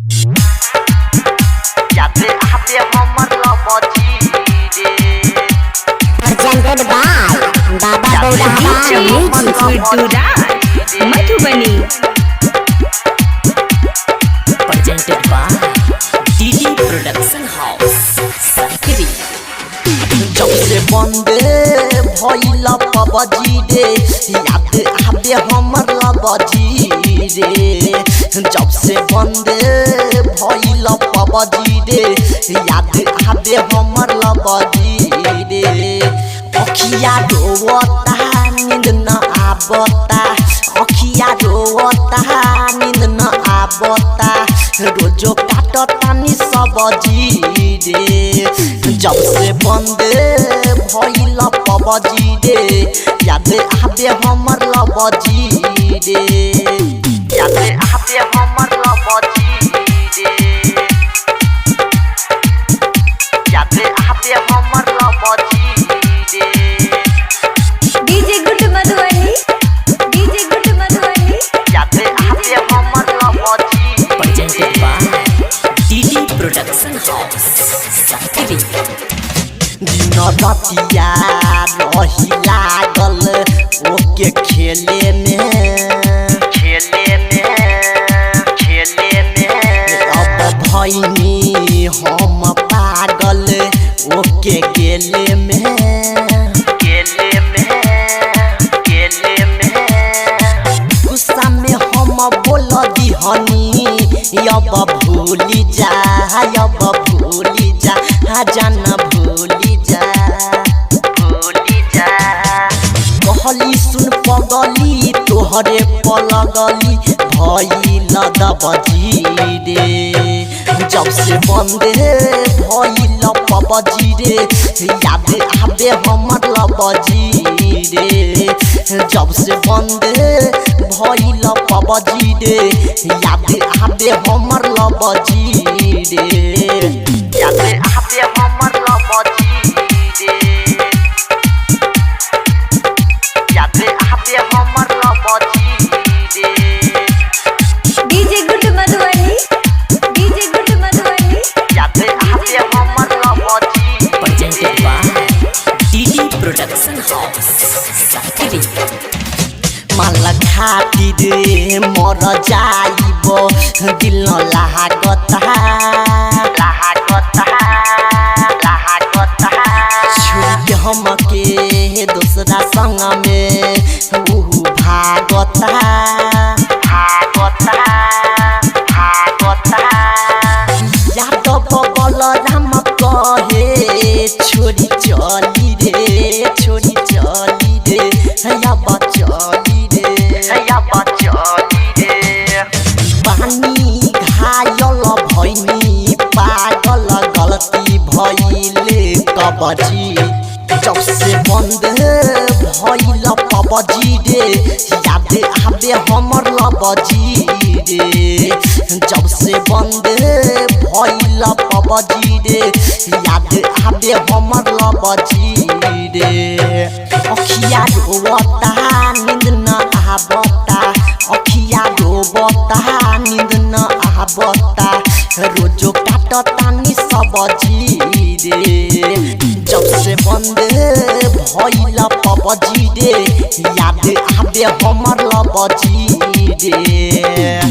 Presented by Baba Madhubani. Presented by DD Production House, Sakri. जब से बंदे भइला पबजी रे याद आबे हमर लबजी रे। जब से बंदे भइला पबजी रे याद आबे हमर लबजी रे। अखिया रोवता नींद न आवता, अखिया रोवता नींद न आवता, रोजो काटतानी सब्जी रे। जब से बंदे भइला पबजी रे याद आबे हमर लबजी रे, याद आबे हमर लबजी रे, याद आबे हमर लबजी रे। DJ Good Madhubani. DJ Good Madhubani. याद आबे हमर लबजी। Presented by DD Production House, Sakri. दिन रतिया रही लागल ओके खेले में, खेले में, खेले में। अब भइनी हम पागल ओके गेले में, गेले में, गेले में। गुस्सा में हम बोल दिहनी अब भूली जा, अब भूली जा, जान भूली जा, भूली जा। कहली सुन पगली तोहरे पलगली भइल दबजी रे। जब से बंदे भइल पबजी रे याद आबे हमर लबजी रे। जब से बंदे भइल पबजी रे याद आबे हमर लबजी रे, याद आबे हमर लबजी रे, याद आबे हमर लबजी रे। DJ Good Madhubani. DJ Good Madhubani. याद आबे हमर लबजी। Presented by DD Production House, Sakri. माल खातिर मर जाइब दिल लागता, लागता, लागता। छुट हमके दूसरा संग में ऊ भागता, भागता, भागता। यादव बलराम कहे छोरी चली रे, छोरी चली रे, अब चली रे, अब चली रे। पानी घायल भइनी पागल गलती भइले कबजी। जब से बंद भइल पबजी रे याद आबे हमर लबजी रे। जब से बंद भइल पबजी रे याद आबे हमर लबजी रे। अखिया रोवता नींद न आवता, अखिया रोवता नींद न आवता, रोजो काटतानी सब्जी रे। जब से बंद भइल पबजी रे याद आबे हमर लबजी रे।